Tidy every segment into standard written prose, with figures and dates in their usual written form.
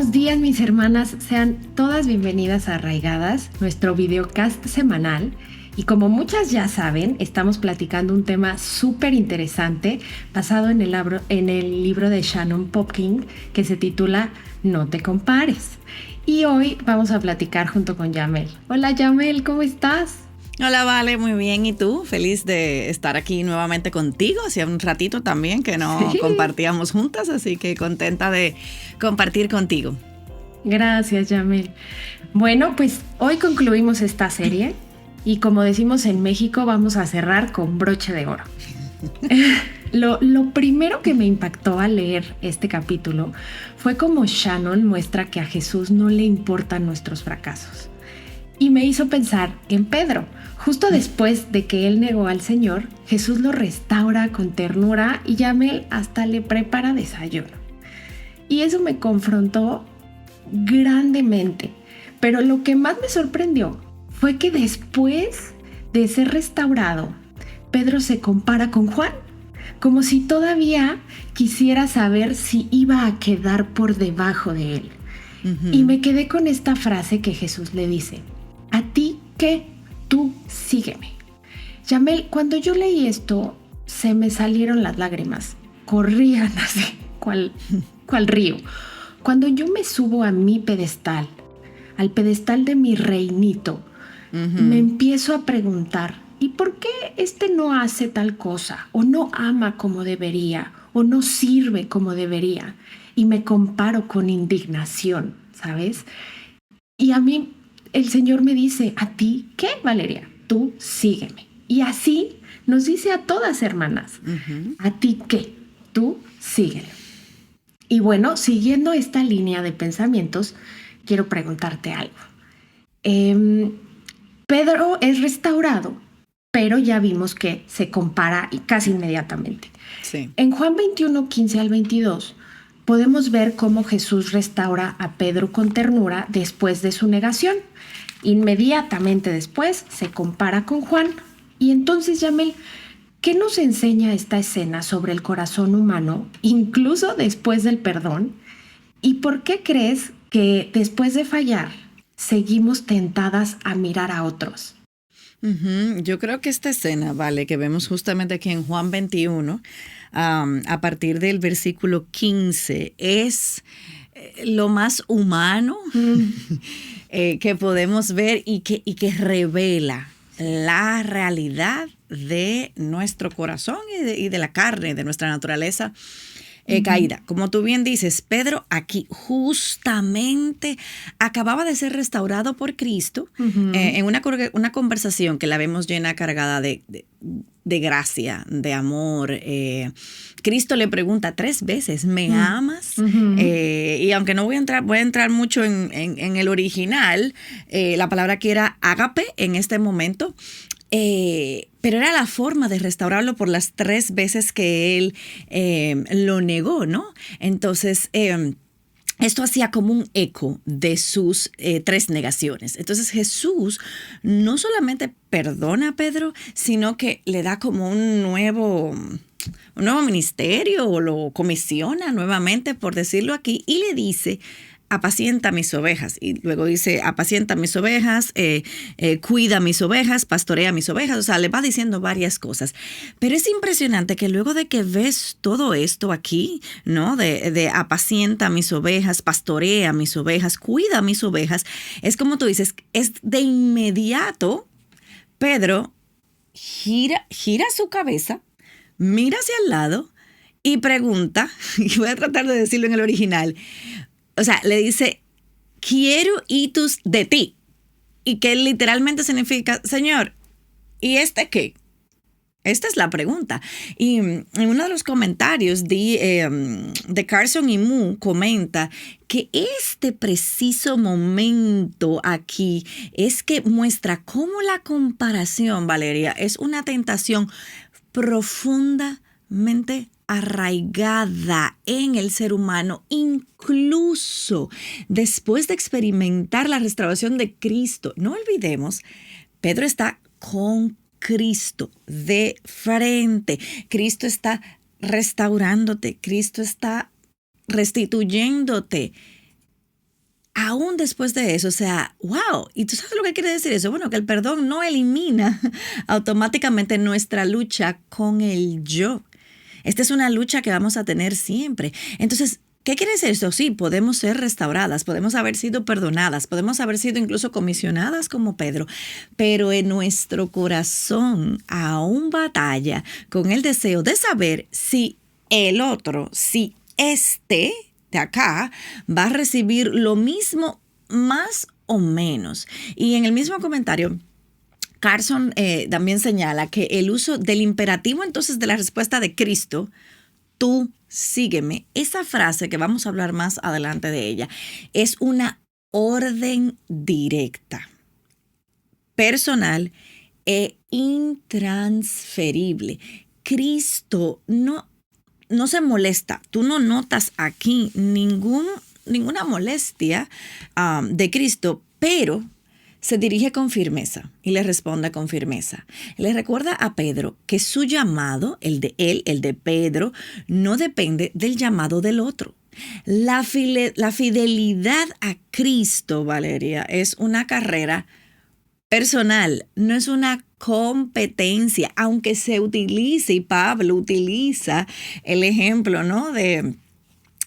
Buenos días, mis hermanas. Sean todas bienvenidas a Arraigadas, nuestro videocast semanal. Y como muchas ya saben, estamos platicando un tema súper interesante basado en el libro de Shannon Popkin que se titula No te compares. Y hoy vamos a platicar junto con Yamel. Hola Yamel, ¿cómo estás? Hola, Vale, muy bien. ¿Y tú? Feliz de estar aquí nuevamente contigo. Hacía un ratito también que no compartíamos juntas, así que contenta de compartir contigo. Gracias, Yamel. Bueno, pues hoy concluimos esta serie y como decimos en México, vamos a cerrar con broche de oro. Lo primero que me impactó al leer este capítulo fue cómo Shannon muestra que a Jesús no le importan nuestros fracasos. Y me hizo pensar en Pedro. Justo después de que él negó al Señor, Jesús lo restaura con ternura y Yamel hasta le prepara desayuno. Y eso me confrontó grandemente. Pero lo que más me sorprendió fue que después de ser restaurado, Pedro se compara con Juan, como si todavía quisiera saber si iba a quedar por debajo de él. Y me quedé con esta frase que Jesús le dice: ¿a ti qué? Tú sígueme. Yamel, cuando yo leí esto, se me salieron las lágrimas. Corrían así, cual río. Cuando yo me subo a mi pedestal, al pedestal de mi reinito, me empiezo a preguntar, ¿y por qué este no hace tal cosa? ¿O no ama como debería? ¿O no sirve como debería? Y me comparo con indignación, ¿sabes? Y a mí el Señor me dice: ¿a ti qué, Valeria? Tú sígueme. Y así nos dice a todas, hermanas: ¿a ti qué? Tú sígueme. Y bueno, siguiendo esta línea de pensamientos, quiero preguntarte algo. Pedro es restaurado, pero ya vimos que se compara casi inmediatamente. Sí. En Juan 21, 15 al 22, podemos ver cómo Jesús restaura a Pedro con ternura después de su negación. Inmediatamente después se compara con Juan. Y entonces, Yamel, ¿qué nos enseña esta escena sobre el corazón humano, incluso después del perdón? ¿Y por qué crees que después de fallar seguimos tentadas a mirar a otros? Yo creo que esta escena, Vale, que vemos justamente aquí en Juan 21, a partir del versículo 15, es lo más humano que podemos ver y que revela la realidad de nuestro corazón y de la carne, de nuestra naturaleza caída. Como tú bien dices, Pedro aquí justamente acababa de ser restaurado por Cristo en una conversación que la vemos llena, cargada de gracia, de amor. Cristo le pregunta 3 veces: ¿me amas? Y aunque no voy a entrar mucho en el original, la palabra que era ágape en este momento, pero era la forma de restaurarlo por las 3 veces que él lo negó, ¿no? Entonces, esto hacía como un eco de sus 3 negaciones. Entonces Jesús no solamente perdona a Pedro, sino que le da como un nuevo ministerio, o lo comisiona nuevamente, por decirlo aquí, y le dice: apacienta mis ovejas. Y luego dice: apacienta mis ovejas, cuida mis ovejas, pastorea mis ovejas. O sea, le va diciendo varias cosas. Pero es impresionante que luego de que ves todo esto aquí, ¿no? De apacienta mis ovejas, pastorea mis ovejas, cuida mis ovejas, es como tú dices, es de inmediato Pedro gira su cabeza, mira hacia el lado y pregunta, y voy a tratar de decirlo en el original. O sea, le dice: quiero hitos de ti. Y que literalmente significa: Señor, ¿y este qué? Esta es la pregunta. Y en uno de los comentarios de Carson y Mu comenta que este preciso momento aquí es que muestra cómo la comparación, Valeria, es una tentación profundamente arraigada en el ser humano, incluso después de experimentar la restauración de Cristo. No olvidemos, Pedro está con Cristo de frente. Cristo está restaurándote, Cristo está restituyéndote. aún después de eso, o sea, wow. ¿Y tú sabes lo que quiere decir eso? Bueno, que el perdón no elimina automáticamente nuestra lucha con el yo. Esta es una lucha que vamos a tener siempre. Entonces, ¿qué quiere decir esto? Sí, podemos ser restauradas, podemos haber sido perdonadas, podemos haber sido incluso comisionadas como Pedro, pero en nuestro corazón aún batalla con el deseo de saber si el otro, si este de acá va a recibir lo mismo más o menos. Y en el mismo comentario, Carson también señala que el uso del imperativo entonces de la respuesta de Cristo, tú sígueme, esa frase que vamos a hablar más adelante de ella, es una orden directa, personal e intransferible. Cristo no se molesta. Tú no notas aquí ninguna molestia de Cristo, pero se dirige con firmeza y le responde con firmeza. Le recuerda a Pedro que su llamado, el de él, el de Pedro, no depende del llamado del otro. La fidelidad a Cristo, Valeria, es una carrera personal, no es una competencia, aunque se utilice, y Pablo utiliza el ejemplo, ¿no?, de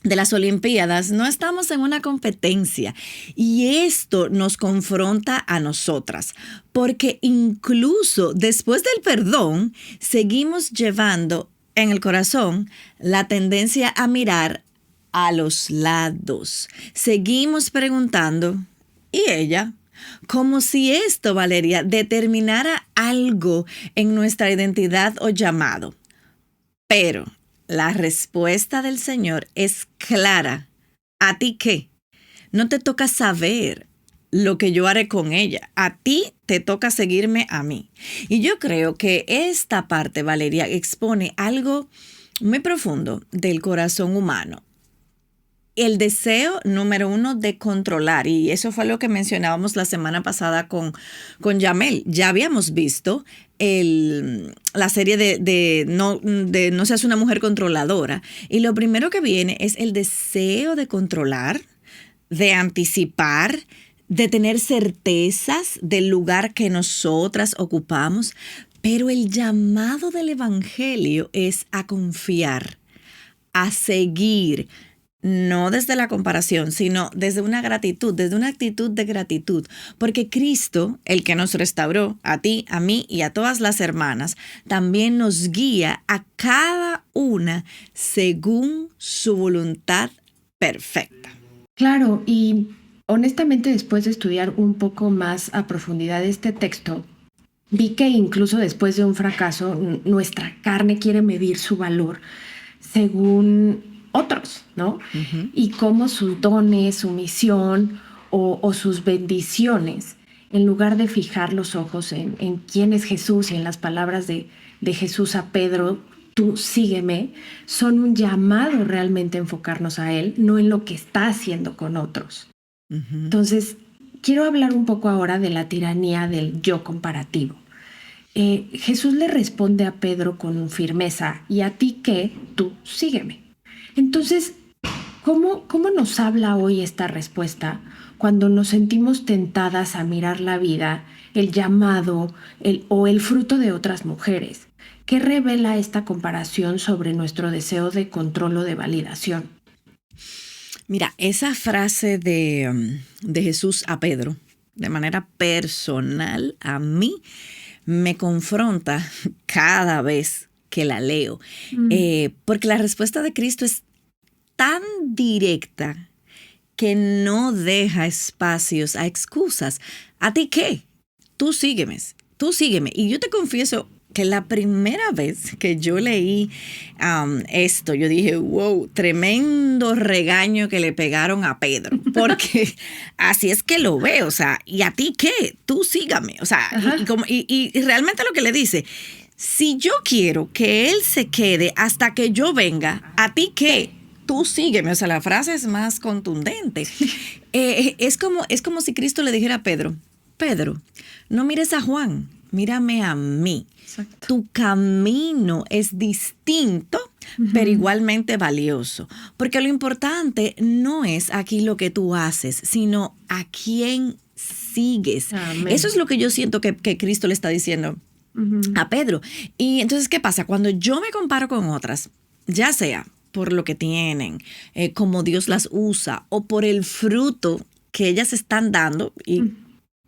las Olimpiadas. No estamos en una competencia y esto nos confronta a nosotras, porque incluso después del perdón seguimos llevando en el corazón la tendencia a mirar a los lados. Seguimos preguntando, ¿y ella? Como si esto, Valeria, determinara algo en nuestra identidad o llamado. Pero la respuesta del Señor es clara. ¿A ti qué? No te toca saber lo que yo haré con ella. A ti te toca seguirme a mí. Y yo creo que esta parte, Valeria, expone algo muy profundo del corazón humano. El deseo número uno de controlar, y eso fue lo que mencionábamos la semana pasada con Yamel. Ya habíamos visto la serie de No seas una mujer controladora, y lo primero que viene es el deseo de controlar, de anticipar, de tener certezas del lugar que nosotras ocupamos, pero el llamado del Evangelio es a confiar, a seguir. No desde la comparación, sino desde una gratitud, desde una actitud de gratitud. Porque Cristo, el que nos restauró, a ti, a mí y a todas las hermanas, también nos guía a cada una según su voluntad perfecta. Claro, y honestamente después de estudiar un poco más a profundidad este texto, vi que incluso después de un fracaso, nuestra carne quiere medir su valor según otros, ¿no? Uh-huh. Y cómo sus dones, su misión o sus bendiciones, en lugar de fijar los ojos en quién es Jesús y en las palabras de Jesús a Pedro, tú sígueme, son un llamado realmente a enfocarnos a Él, no en lo que está haciendo con otros. Uh-huh. Entonces, quiero hablar un poco ahora de la tiranía del yo comparativo. Jesús le responde a Pedro con firmeza, ¿y a ti qué? Tú sígueme. Entonces, ¿cómo nos habla hoy esta respuesta cuando nos sentimos tentadas a mirar la vida, el llamado o el fruto de otras mujeres? ¿Qué revela esta comparación sobre nuestro deseo de control o de validación? Mira, esa frase de Jesús a Pedro, de manera personal, a mí me confronta cada vez que la leo, porque la respuesta de Cristo es tan directa que no deja espacios a excusas. ¿A ti qué? Tú sígueme. Y yo te confieso que la primera vez que yo leí esto, yo dije, wow, tremendo regaño que le pegaron a Pedro, porque así es que lo veo, o sea, ¿y a ti qué? Tú sígame, o sea, y realmente lo que le dice, si yo quiero que él se quede hasta que yo venga, ¿a ti qué? Tú sígueme. O sea, la frase es más contundente. Es como si Cristo le dijera a Pedro, no mires a Juan, mírame a mí. Exacto. Tu camino es distinto pero igualmente valioso. Porque lo importante no es aquí lo que tú haces, sino a quién sigues. Amén. Eso es lo que yo siento que Cristo le está diciendo a Pedro. Y entonces, ¿qué pasa? Cuando yo me comparo con otras, ya sea por lo que tienen, como Dios las usa, o por el fruto que ellas están dando y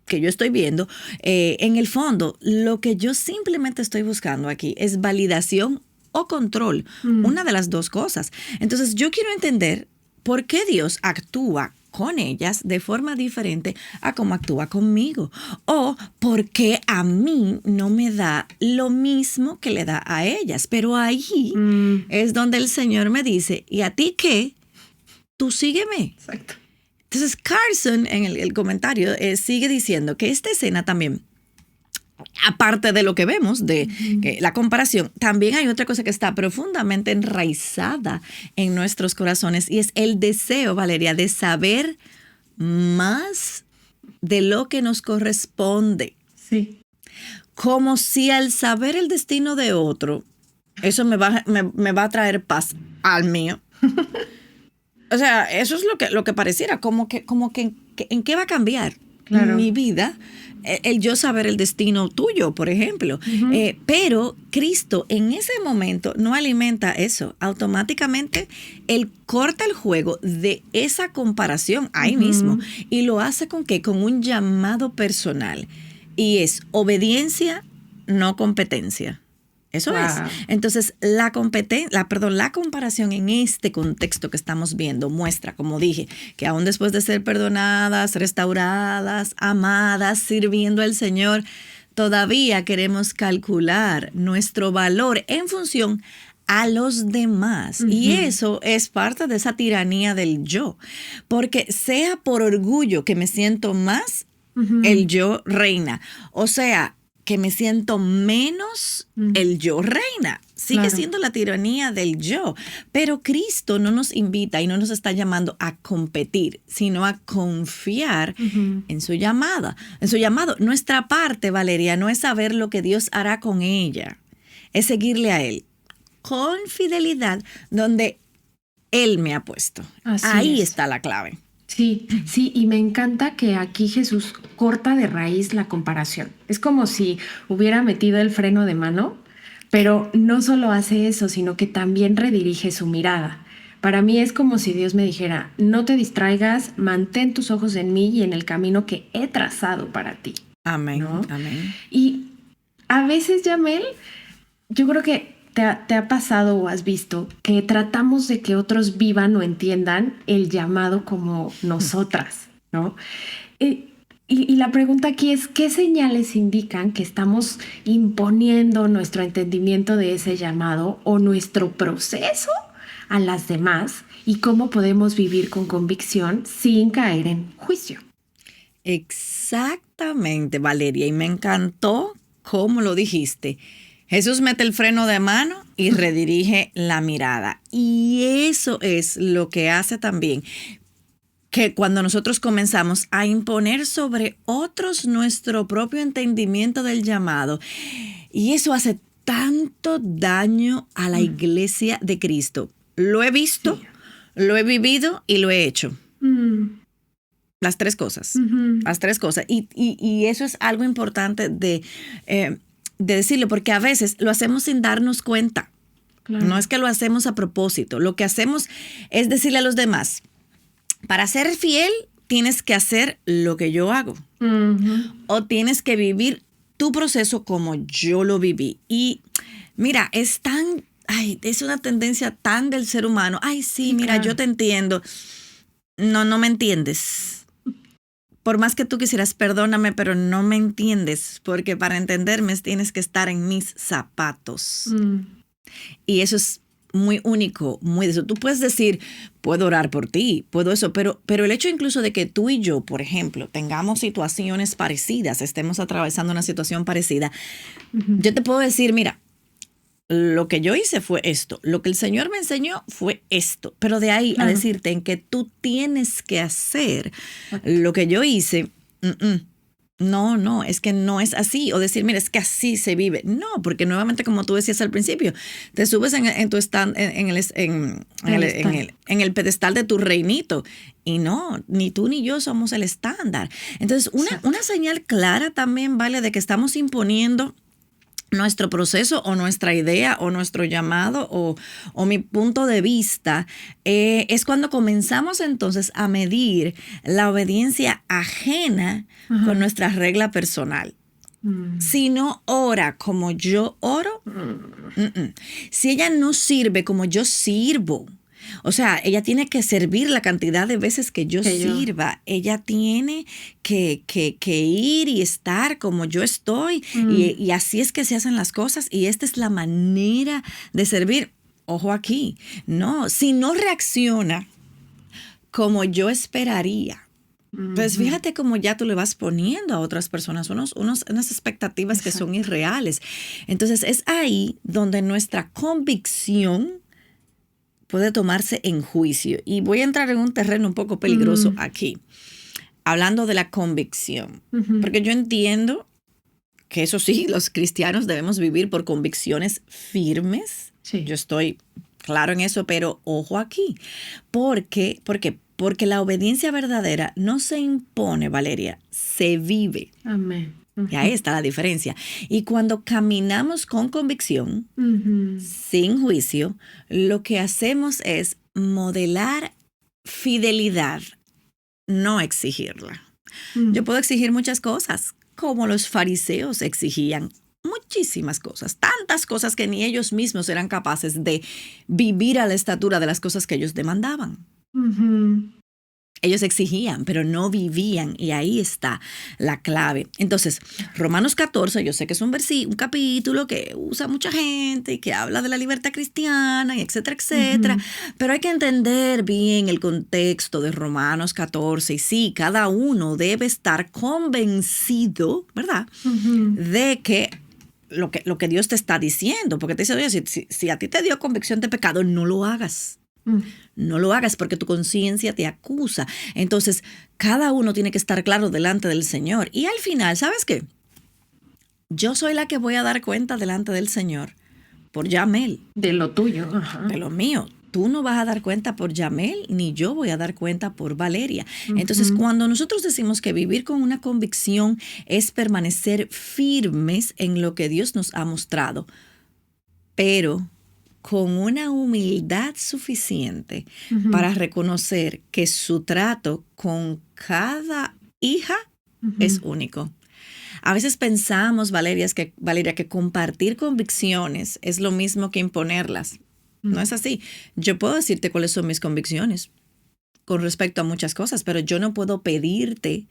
que yo estoy viendo, en el fondo, lo que yo simplemente estoy buscando aquí es validación o control, una de las dos cosas. Entonces, yo quiero entender por qué Dios actúa con ellas de forma diferente a cómo actúa conmigo. O por qué a mí no me da lo mismo que le da a ellas. Pero ahí es donde el Señor me dice, ¿y a ti qué? Tú sígueme. Exacto. Entonces Carson en el comentario sigue diciendo que esta escena también, aparte de lo que vemos, de la comparación, también hay otra cosa que está profundamente enraizada en nuestros corazones y es el deseo, Valeria, de saber más de lo que nos corresponde. Sí. Como si al saber el destino de otro, eso me va a traer paz al mío. O sea, eso es lo que pareciera, como que ¿en qué va a cambiar mi vida? El yo saber el destino tuyo, por ejemplo. Pero Cristo en ese momento no alimenta eso. Automáticamente Él corta el juego de esa comparación ahí mismo. Y lo hace ¿con qué? Con un llamado personal. Y es obediencia, no competencia. Eso es. Entonces, la comparación en este contexto que estamos viendo muestra, como dije, que aún después de ser perdonadas, restauradas, amadas, sirviendo al Señor, todavía queremos calcular nuestro valor en función a los demás. Y eso es parte de esa tiranía del yo. Porque sea por orgullo que me siento más, el yo reina. O sea, que me siento menos, el yo reina. Sigue siendo la tiranía del yo. Pero Cristo no nos invita y no nos está llamando a competir, sino a confiar en su llamada. En su llamado. Nuestra parte, Valeria, no es saber lo que Dios hará con ella. Es seguirle a Él con fidelidad donde Él me ha puesto. Ahí está la clave. Sí, y me encanta que aquí Jesús corta de raíz la comparación. Es como si hubiera metido el freno de mano, pero no solo hace eso, sino que también redirige su mirada. Para mí es como si Dios me dijera, no te distraigas, mantén tus ojos en mí y en el camino que he trazado para ti. Amén, ¿no? amén. Y a veces, Yamel, yo creo que te ha pasado o has visto que tratamos de que otros vivan o entiendan el llamado como nosotras, ¿no? Y la pregunta aquí es, ¿qué señales indican que estamos imponiendo nuestro entendimiento de ese llamado o nuestro proceso a las demás? ¿Y cómo podemos vivir con convicción sin caer en juicio? Exactamente, Valeria. Y me encantó cómo lo dijiste. Jesús mete el freno de mano y redirige la mirada. Y eso es lo que hace también que cuando nosotros comenzamos a imponer sobre otros nuestro propio entendimiento del llamado, y eso hace tanto daño a la iglesia de Cristo. Lo he visto, lo he vivido y lo he hecho. Las tres cosas. Las tres cosas. Y eso es algo importante de decirlo, porque a veces lo hacemos sin darnos cuenta. Claro. No es que lo hacemos a propósito. Lo que hacemos es decirle a los demás, para ser fiel tienes que hacer lo que yo hago. O tienes que vivir tu proceso como yo lo viví. Y mira, es una tendencia tan del ser humano. Ay, sí, mira, claro. Yo te entiendo. No me entiendes. Por más que tú quisieras, perdóname, pero no me entiendes, porque para entenderme tienes que estar en mis zapatos. Y eso es muy único, muy de eso. Tú puedes decir, puedo orar por ti, puedo eso, pero el hecho incluso de que tú y yo, por ejemplo, tengamos situaciones parecidas, estemos atravesando una situación parecida, yo te puedo decir, mira, lo que yo hice fue esto, lo que el Señor me enseñó fue esto, pero de ahí a decirte en que tú tienes que hacer lo que yo hice, No, es que no es así. O decir, mira, es que así se vive. No, porque nuevamente, como tú decías al principio, te subes en tu stand, en el pedestal de tu reinito. Y no, ni tú ni yo somos el estándar. Entonces, una señal clara también, ¿vale? De que estamos imponiendo nuestro proceso o nuestra idea o nuestro llamado o mi punto de vista, es cuando comenzamos entonces a medir la obediencia ajena con nuestra regla personal. Si no ora como yo oro, si ella no sirve como yo sirvo, o sea, ella tiene que servir la cantidad de veces que yo sirva. Ella tiene que ir y estar como yo estoy. Y así es que se hacen las cosas. Y esta es la manera de servir. Ojo aquí. No, si no reacciona como yo esperaría, pues fíjate cómo ya tú le vas poniendo a otras personas unas expectativas que son irreales. Entonces es ahí donde nuestra convicción puede tomarse en juicio. Y voy a entrar en un terreno un poco peligroso aquí, hablando de la convicción. Porque yo entiendo que eso sí, los cristianos debemos vivir por convicciones firmes. Sí. Yo estoy claro en eso, pero ojo aquí. ¿Por qué? Porque la obediencia verdadera no se impone, Valeria, se vive. Amén. Y ahí está la diferencia. Y cuando caminamos con convicción, sin juicio, lo que hacemos es modelar fidelidad, no exigirla. Yo puedo exigir muchas cosas, como los fariseos exigían muchísimas cosas, tantas cosas que ni ellos mismos eran capaces de vivir a la estatura de las cosas que ellos demandaban. Ellos exigían, pero no vivían, y ahí está la clave. Entonces, Romanos 14, yo sé que es un capítulo que usa mucha gente y que habla de la libertad cristiana, y etcétera, etcétera, pero hay que entender bien el contexto de Romanos 14, y sí, cada uno debe estar convencido, ¿verdad?, de que lo que Dios te está diciendo, porque te dice, oye, si a ti te dio convicción de pecado, no lo hagas. No lo hagas porque tu conciencia te acusa. Entonces, cada uno tiene que estar claro delante del Señor. Y al final, ¿sabes qué? Yo soy la que voy a dar cuenta delante del Señor por Yamel. De lo tuyo. De lo mío. Tú no vas a dar cuenta por Yamel, ni yo voy a dar cuenta por Valeria. Entonces, cuando nosotros decimos que vivir con una convicción es permanecer firmes en lo que Dios nos ha mostrado, pero con una humildad suficiente para reconocer que su trato con cada hija es único. A veces pensamos, Valeria, que compartir convicciones es lo mismo que imponerlas. No es así. Yo puedo decirte cuáles son mis convicciones con respecto a muchas cosas, pero yo no puedo pedirte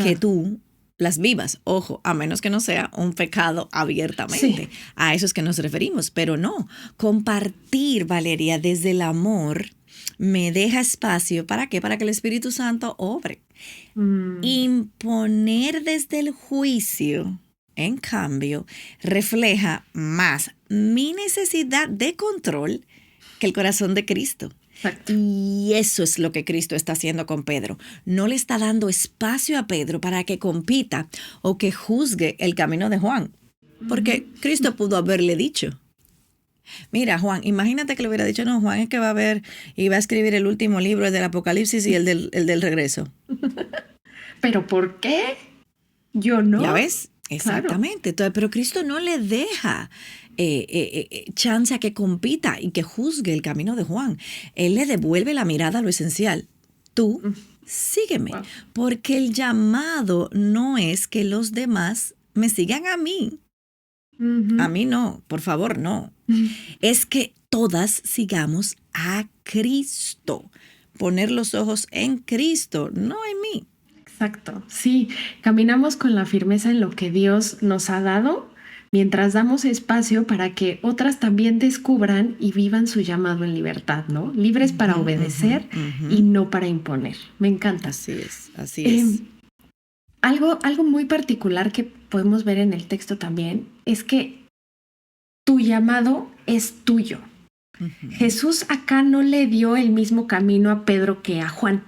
que tú las vivas. Ojo, a menos que no sea un pecado abiertamente. Sí. A eso es que nos referimos, pero no. Compartir, Valeria, desde el amor me deja espacio. ¿Para qué? Para que el Espíritu Santo obre. Imponer desde el juicio, en cambio, refleja más mi necesidad de control que el corazón de Cristo. Exacto. Y eso es lo que Cristo está haciendo con Pedro. No le está dando espacio a Pedro para que compita o que juzgue el camino de Juan. Porque Cristo pudo haberle dicho, mira, Juan, imagínate que le hubiera dicho, no, Juan es que va a ver y va a escribir el último libro, el del Apocalipsis y el del regreso. ¿Pero por qué? Yo no. ¿Ya ves? Exactamente. Claro. Entonces, pero Cristo no le deja chance a que compita y que juzgue el camino de Juan. Él le devuelve la mirada a lo esencial. Tú, sígueme. Wow. Porque el llamado no es que los demás me sigan a mí. A mí no, por favor, no. Es que todas sigamos a Cristo. Poner los ojos en Cristo, no en mí. Exacto, sí, caminamos con la firmeza en lo que Dios nos ha dado, mientras damos espacio para que otras también descubran y vivan su llamado en libertad, ¿no? Libres para obedecer y no para imponer. Me encanta. Así es, así es. Algo muy particular que podemos ver en el texto también es que tu llamado es tuyo. Jesús acá no le dio el mismo camino a Pedro que a Juan.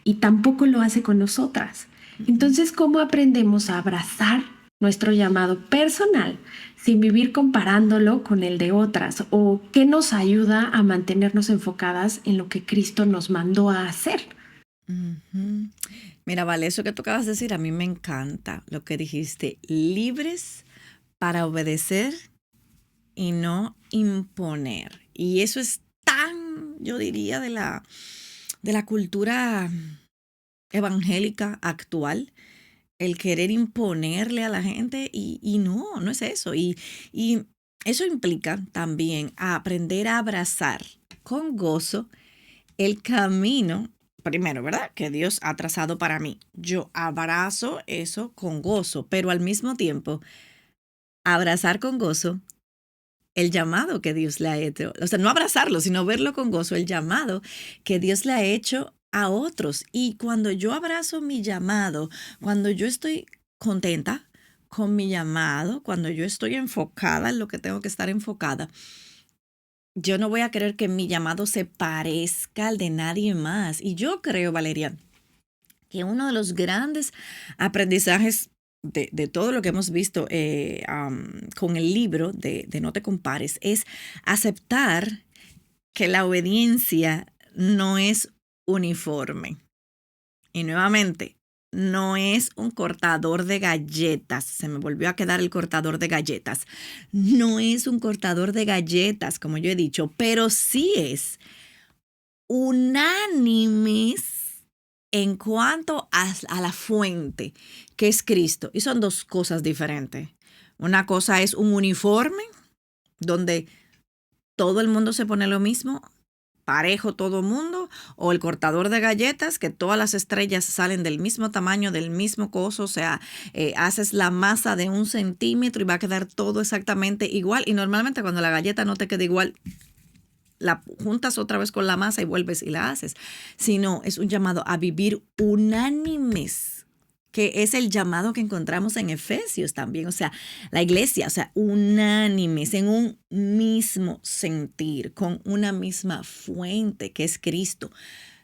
Y tampoco lo hace con nosotras. Entonces, ¿cómo aprendemos a abrazar nuestro llamado personal sin vivir comparándolo con el de otras? ¿O qué nos ayuda a mantenernos enfocadas en lo que Cristo nos mandó a hacer? Ujú. Mira, vale, eso que tú acabas de decir, a mí me encanta lo que dijiste, libres para obedecer y no imponer. Y eso es tan, yo diría, de la cultura evangélica actual, el querer imponerle a la gente y no, no es eso. Y eso implica también a aprender a abrazar con gozo el camino, primero, ¿verdad? Que Dios ha trazado para mí. Yo abrazo eso con gozo, pero al mismo tiempo, abrazar con gozo el llamado que Dios le ha hecho. O sea, no abrazarlo, sino verlo con gozo, el llamado que Dios le ha hecho a otros. Y cuando yo abrazo mi llamado, cuando yo estoy contenta con mi llamado, cuando yo estoy enfocada en lo que tengo que estar enfocada, yo no voy a querer que mi llamado se parezca al de nadie más. Y yo creo, Valeria, que uno de los grandes aprendizajes de todo lo que hemos visto con el libro de No te compares es aceptar que la obediencia no es uniforme. Y nuevamente, no es un cortador de galletas. Se me volvió a quedar el cortador de galletas. No es un cortador de galletas, como yo he dicho, pero sí es unánimes en cuanto a la fuente, que es Cristo. Y son dos cosas diferentes. Una cosa es un uniforme, donde todo el mundo se pone lo mismo, parejo todo mundo, o el cortador de galletas, que todas las estrellas salen del mismo tamaño, del mismo coso, o sea, haces la masa de 1 centímetro y va a quedar todo exactamente igual. Y normalmente cuando la galleta no te queda igual, la juntas otra vez con la masa y vuelves y la haces. Sino es un llamado a vivir unánimes, que es el llamado que encontramos en Efesios también. O sea, la iglesia, o sea, unánimes, en un mismo sentir, con una misma fuente que es Cristo.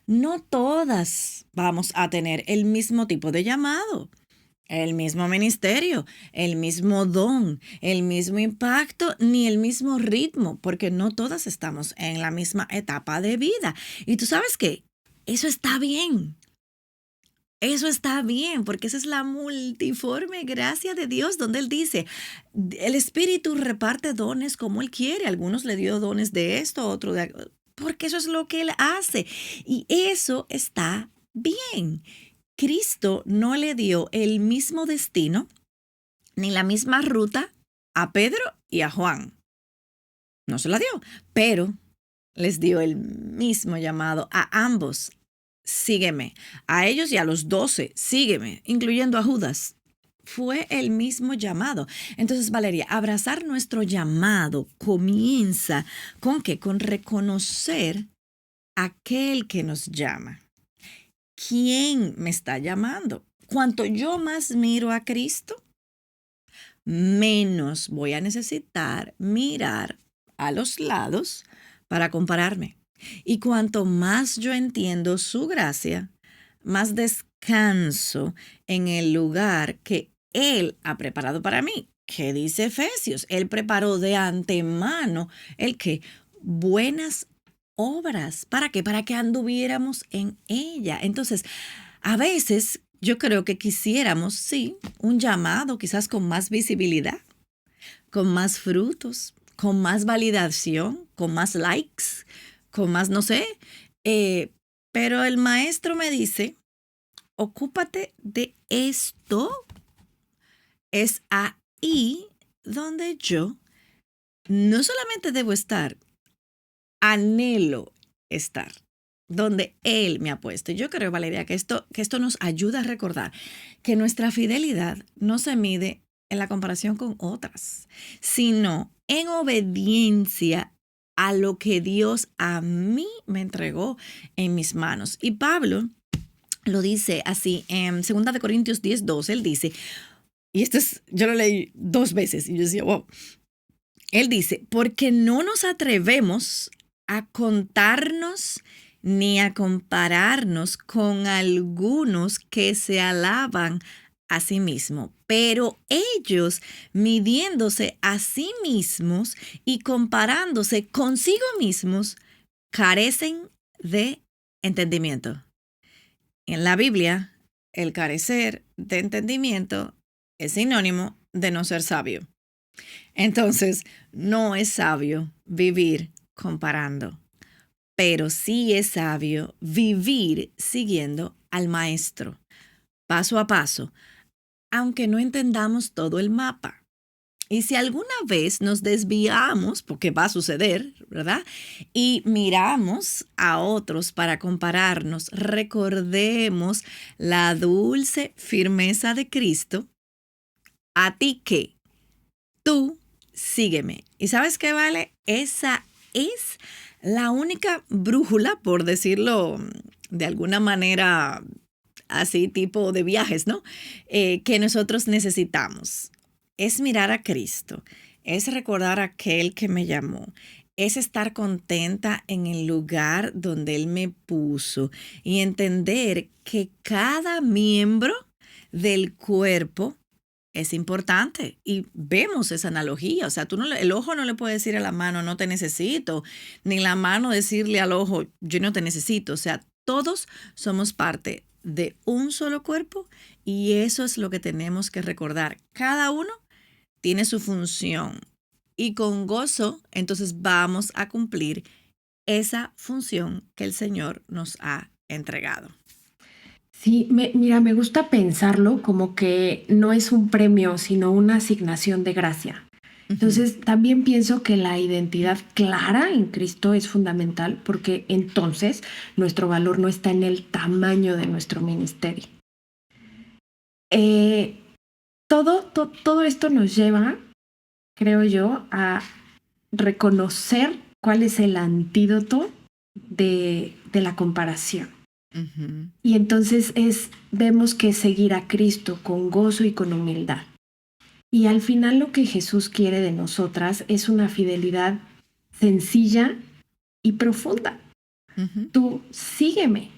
No todas vamos a tener el mismo tipo de llamado, el mismo ministerio, el mismo don, el mismo impacto, ni el mismo ritmo, porque no todas estamos en la misma etapa de vida. Y tú sabes qué, eso está bien. Eso está bien, porque esa es la multiforme gracia de Dios, donde Él dice, el Espíritu reparte dones como Él quiere. Algunos le dio dones de esto, otro de... Porque eso es lo que Él hace. Y eso está bien. Cristo no le dio el mismo destino ni la misma ruta a Pedro y a Juan. No se la dio, pero les dio el mismo llamado a ambos. Sígueme. A ellos y a los 12, sígueme, incluyendo a Judas. Fue el mismo llamado. Entonces, Valeria, abrazar nuestro llamado comienza ¿con qué? Con reconocer aquel que nos llama. ¿Quién me está llamando? Cuanto yo más miro a Cristo, menos voy a necesitar mirar a los lados para compararme. Y cuanto más yo entiendo su gracia, más descanso en el lugar que Él ha preparado para mí. ¿Qué dice Efesios? Él preparó de antemano el que buenas obras. ¿Para qué? Para que anduviéramos en ella. Entonces, a veces yo creo que quisiéramos, sí, un llamado quizás con más visibilidad, con más frutos, con más validación, con más likes, con más, no sé. Pero el maestro me dice, ocúpate de esto. Es ahí donde yo no solamente debo estar, anhelo estar, donde Él me ha puesto. Y yo creo, Valeria, que esto nos ayuda a recordar que nuestra fidelidad no se mide en la comparación con otras, sino en obediencia a lo que Dios a mí me entregó en mis manos. Y Pablo lo dice así en 2 Corintios 10:12, él dice, y esto es, yo lo leí 2 veces y yo decía, wow. Él dice, porque no nos atrevemos a contarnos ni a compararnos con algunos que se alaban a sí mismos, pero ellos midiéndose a sí mismos y comparándose consigo mismos, carecen de entendimiento. En la Biblia, el carecer de entendimiento es sinónimo de no ser sabio. Entonces, no es sabio vivir comparando, pero sí es sabio vivir siguiendo al maestro, paso a paso, aunque no entendamos todo el mapa. Y si alguna vez nos desviamos, porque va a suceder, ¿verdad? Y miramos a otros para compararnos, recordemos la dulce firmeza de Cristo. A ti que tú sígueme. ¿Y sabes qué vale? Esa es la única brújula, por decirlo de alguna manera así tipo de viajes, ¿no? Que nosotros necesitamos. Es mirar a Cristo, es recordar a aquel que me llamó, es estar contenta en el lugar donde Él me puso y entender que cada miembro del cuerpo es importante y vemos esa analogía. O sea, el ojo no le puede decir a la mano, no te necesito, ni la mano decirle al ojo, yo no te necesito. O sea, todos somos parte de un solo cuerpo y eso es lo que tenemos que recordar. Cada uno tiene su función y con gozo entonces vamos a cumplir esa función que el Señor nos ha entregado. Sí, mira, me gusta pensarlo como que no es un premio, sino una asignación de gracia. Ujú, Entonces, también pienso que la identidad clara en Cristo es fundamental porque entonces nuestro valor no está en el tamaño de nuestro ministerio. Eh, todo esto nos lleva, creo yo, a reconocer cuál es el antídoto de la comparación. ujú. Y entonces vemos que seguir a Cristo con gozo y con humildad. Y al final lo que Jesús quiere de nosotras es una fidelidad sencilla y profunda. Ujú. Tú sígueme.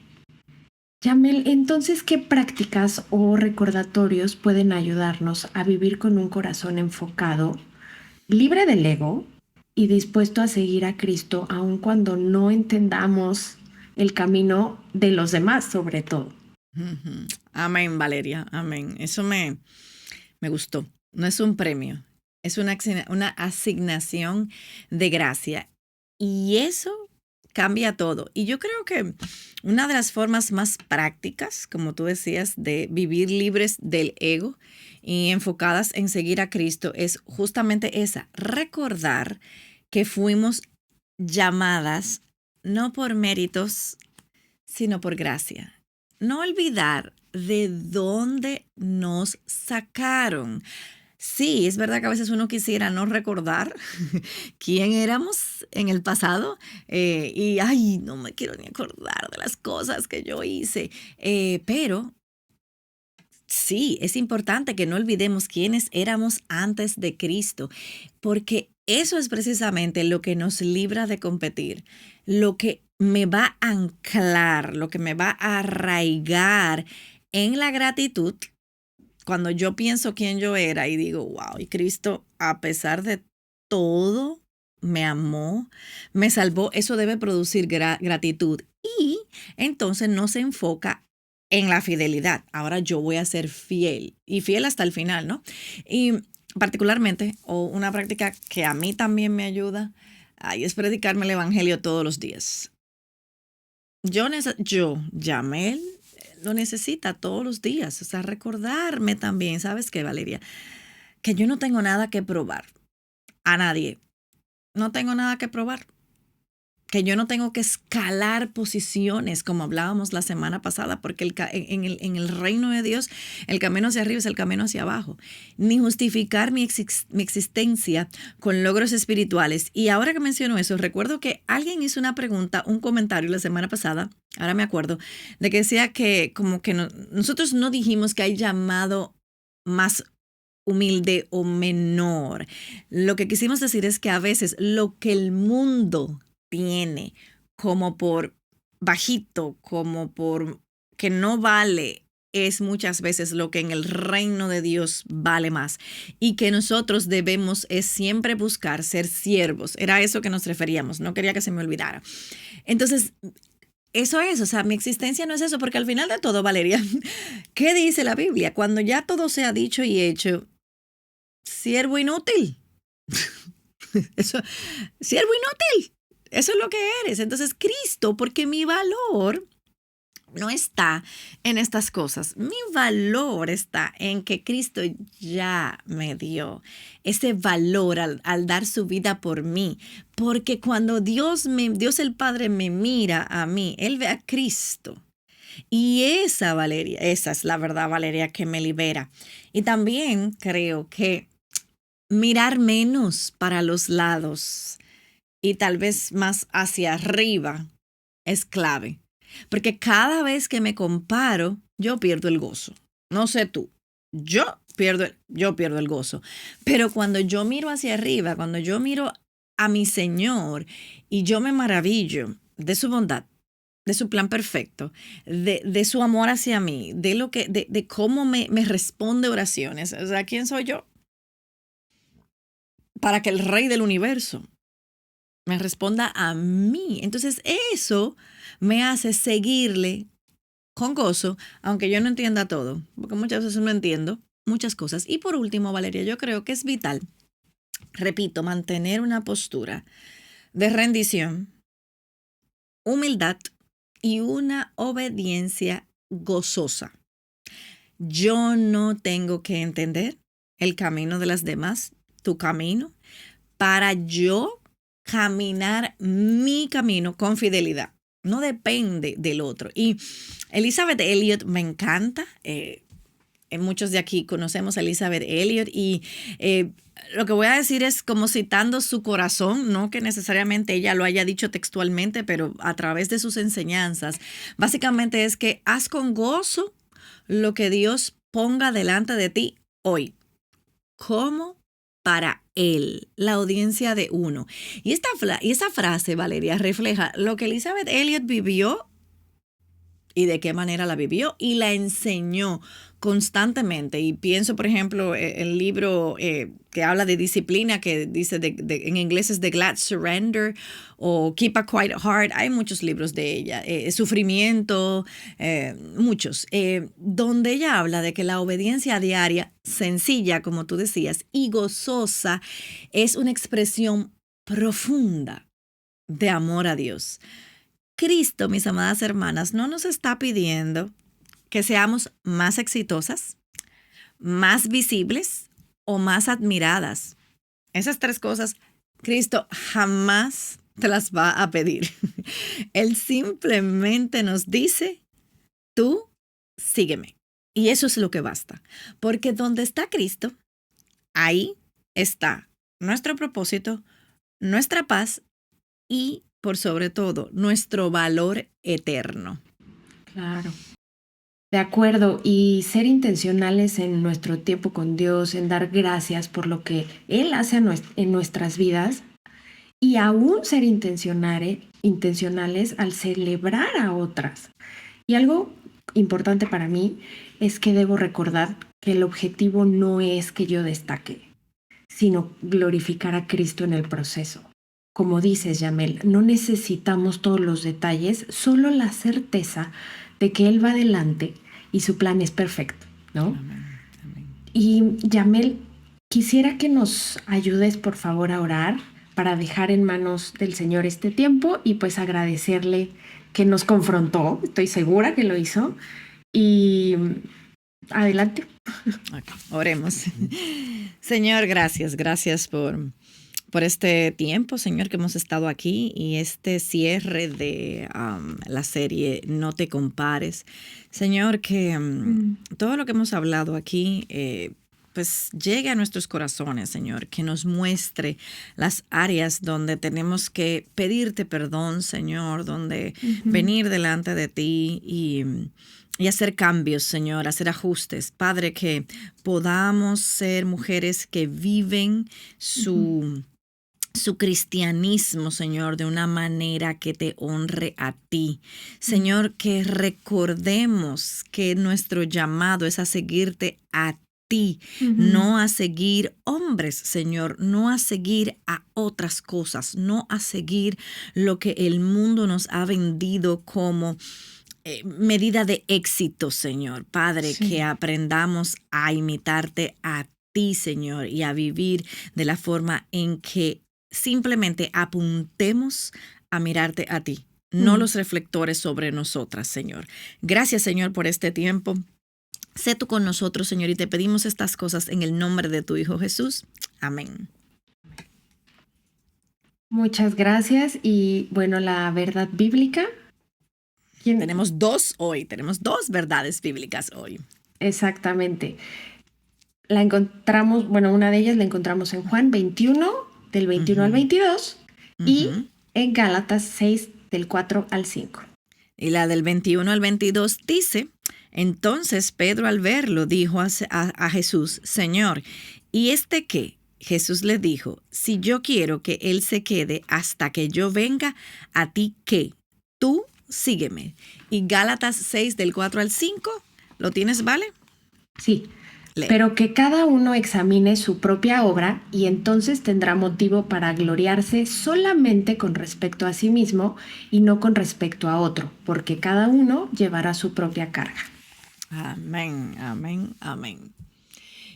Yamel, entonces, ¿qué prácticas o recordatorios pueden ayudarnos a vivir con un corazón enfocado, libre del ego y dispuesto a seguir a Cristo aun cuando no entendamos el camino de los demás, sobre todo? Ujú. Amén, Valeria, amén. Eso me gustó. No es un premio, es una asignación de gracia. Y eso cambia todo. Y yo creo que una de las formas más prácticas, como tú decías, de vivir libres del ego y enfocadas en seguir a Cristo es justamente esa, recordar que fuimos llamadas no por méritos, sino por gracia. No olvidar de dónde nos sacaron. Sí, es verdad que a veces uno quisiera no recordar quién éramos en el pasado y, ay, no me quiero ni acordar de las cosas que yo hice, pero sí, es importante que no olvidemos quiénes éramos antes de Cristo, porque eso es precisamente lo que nos libra de competir, lo que me va a anclar, lo que me va a arraigar en la gratitud cuando yo pienso quién yo era y digo, wow, y Cristo, a pesar de todo, me amó, me salvó, eso debe producir gratitud. Y entonces no se enfoca en la fidelidad. Ahora yo voy a ser fiel y fiel hasta el final, ¿no? Y particularmente, o una práctica que a mí también me ayuda, ay, es predicarme el evangelio todos los días. Yamel, lo necesita todos los días. O sea, recordarme también, ¿sabes qué, Valeria? Que yo no tengo nada que probar a nadie. No tengo nada que probar. Que yo no tengo que escalar posiciones como hablábamos la semana pasada, porque en el reino de Dios el camino hacia arriba es el camino hacia abajo. Ni justificar mi existencia con logros espirituales. Y ahora que menciono eso, recuerdo que alguien hizo una pregunta, un comentario la semana pasada, ahora me acuerdo, de que decía que como que nosotros no dijimos que hay llamado más humilde o menor. Lo que quisimos decir es que a veces lo que el mundo tiene como por bajito, como por que no vale, es muchas veces lo que en el reino de Dios vale más. Y que nosotros debemos es siempre buscar ser siervos. Era eso que nos referíamos, no quería que se me olvidara. Entonces, eso es, o sea, mi existencia no es eso, porque al final de todo, Valeria, ¿qué dice la Biblia? Cuando ya todo se ha dicho y hecho, siervo inútil. Eso, siervo inútil. Eso es lo que eres. Entonces, Cristo, porque mi valor no está en estas cosas. Mi valor está en que Cristo ya me dio ese valor al dar su vida por mí. Porque cuando Dios el Padre me mira a mí, Él ve a Cristo. Y esa, Valeria, esa es la verdad, Valeria, que me libera. Y también creo que mirar menos para los lados y tal vez más hacia arriba es clave. Porque cada vez que me comparo, yo pierdo el gozo. No sé tú, yo pierdo el gozo. Pero cuando yo miro hacia arriba, cuando yo miro a mi Señor y yo me maravillo de su bondad, de su plan perfecto, de su amor hacia mí, de cómo me responde oraciones. O sea, ¿quién soy yo? Para que el Rey del universo me responda a mí. Entonces eso me hace seguirle con gozo, aunque yo no entienda todo, porque muchas veces no entiendo muchas cosas. Y por último, Valeria, yo creo que es vital, repito, mantener una postura de rendición, humildad y una obediencia gozosa. Yo no tengo que entender el camino de las demás, tu camino, para yo caminar mi camino con fidelidad. No depende del otro. Y Elizabeth Elliot me encanta. Muchos de aquí conocemos a Elizabeth Elliot y lo que voy a decir es como citando su corazón, no que necesariamente ella lo haya dicho textualmente, pero a través de sus enseñanzas. Básicamente es que haz con gozo lo que Dios ponga delante de ti hoy. ¿Cómo? Para Él, la audiencia de uno. Y esa frase, Valeria, refleja lo que Elizabeth Elliot vivió y de qué manera la vivió y la enseñó constantemente. Y pienso, por ejemplo, el libro que habla de disciplina, que dice en inglés es The Glad Surrender o Keep a Quiet Heart. Hay muchos libros de ella. Sufrimiento, muchos, donde ella habla de que la obediencia diaria, sencilla, como tú decías, y gozosa, es una expresión profunda de amor a Dios. Cristo, mis amadas hermanas, no nos está pidiendo que seamos más exitosas, más visibles o más admiradas. Esas tres cosas, Cristo jamás te las va a pedir. Él simplemente nos dice, tú sígueme. Y eso es lo que basta. Porque donde está Cristo, ahí está nuestro propósito, nuestra paz y por sobre todo, nuestro valor eterno. Claro. De acuerdo, y ser intencionales en nuestro tiempo con Dios, en dar gracias por lo que Él hace en nuestras vidas y aún ser intencionales al celebrar a otras. Y algo importante para mí es que debo recordar que el objetivo no es que yo destaque, sino glorificar a Cristo en el proceso. Como dices, Yamel, no necesitamos todos los detalles, solo la certeza de que Él va adelante y su plan es perfecto, ¿no? Amén, amén. Y Yamel, quisiera que nos ayudes, por favor, a orar para dejar en manos del Señor este tiempo y pues agradecerle que nos confrontó, estoy segura que lo hizo. Y adelante. Okay, oremos. Señor, gracias por este tiempo, Señor, que hemos estado aquí y este cierre de la serie No te compares. Señor, que todo lo que hemos hablado aquí, pues llegue a nuestros corazones, Señor, que nos muestre las áreas donde tenemos que pedirte perdón, Señor, donde venir delante de ti y hacer cambios, Señor, hacer ajustes. Padre, que podamos ser mujeres que viven su su cristianismo, Señor, de una manera que te honre a ti. Señor, que recordemos que nuestro llamado es a seguirte a ti, no a seguir hombres, Señor, no a seguir a otras cosas, no a seguir lo que el mundo nos ha vendido como medida de éxito, Señor. Padre, Sí. que aprendamos a imitarte a ti, Señor, y a vivir de la forma en que simplemente apuntemos a mirarte a ti, no los reflectores sobre nosotras, Señor. Gracias, Señor, por este tiempo. Sé tú con nosotros, Señor, y te pedimos estas cosas en el nombre de tu Hijo Jesús. Amén. Muchas gracias. Y bueno, la verdad bíblica. ¿Quién? Tenemos dos verdades bíblicas hoy. Exactamente. La encontramos, bueno, una de ellas la encontramos en Juan 21, del 21 al 22, y en Gálatas 6, del 4 al 5. Y la del 21 al 22 dice: entonces Pedro, al verlo, dijo a Jesús: Señor, ¿y este qué? Jesús le dijo: si yo quiero que él se quede hasta que yo venga, ¿a ti qué? Tú sígueme. Y Gálatas 6, del 4 al 5, ¿lo tienes, vale? Sí. Lee. Pero que cada uno examine su propia obra y entonces tendrá motivo para gloriarse solamente con respecto a sí mismo y no con respecto a otro, porque cada uno llevará su propia carga. Amén, amén, amén.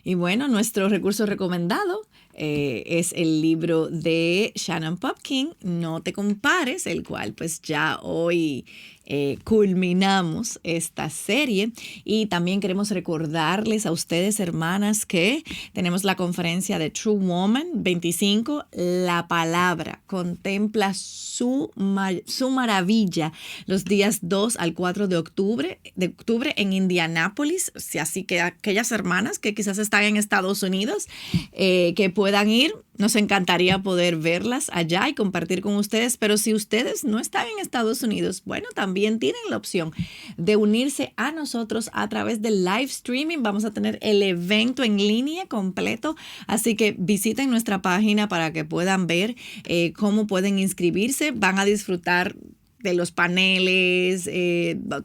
Y bueno, nuestro recurso recomendado es el libro de Shannon Popkin, No te compares, el cual pues ya hoy culminamos esta serie. Y también queremos recordarles a ustedes, hermanas, que tenemos la conferencia de True Woman 25, la palabra contempla su maravilla, los días 2 al 4 de octubre en Indianápolis. Así que aquellas hermanas que quizás están en Estados Unidos, que puedan ir, nos encantaría poder verlas allá y compartir con ustedes. Pero si ustedes no están en Estados Unidos, bueno, también tienen la opción de unirse a nosotros a través del live streaming. Vamos a tener el evento en línea completo, así que visiten nuestra página para que puedan ver cómo pueden inscribirse. Van a disfrutar de los paneles,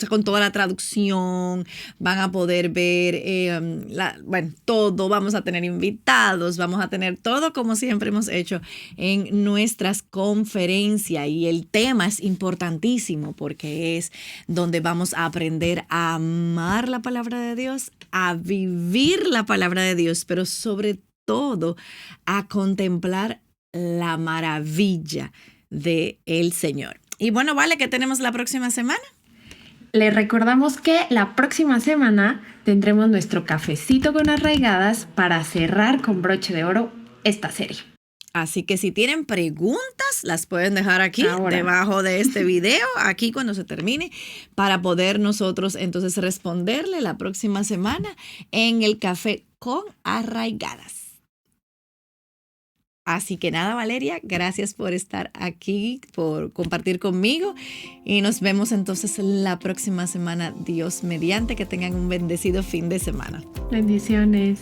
con toda la traducción, van a poder ver, todo, vamos a tener invitados, vamos a tener todo como siempre hemos hecho en nuestras conferencias. Y el tema es importantísimo porque es donde vamos a aprender a amar la palabra de Dios, a vivir la palabra de Dios, pero sobre todo a contemplar la maravilla del Señor. Y bueno, vale, ¿qué tenemos la próxima semana? Les recordamos que la próxima semana tendremos nuestro cafecito con arraigadas para cerrar con broche de oro esta serie. Así que si tienen preguntas, las pueden dejar aquí ahora, debajo de este video, aquí cuando se termine, para poder nosotros entonces responderle la próxima semana en el café con arraigadas. Así que nada, Valeria, gracias por estar aquí, por compartir conmigo y nos vemos entonces la próxima semana, Dios mediante, que tengan un bendecido fin de semana. Bendiciones.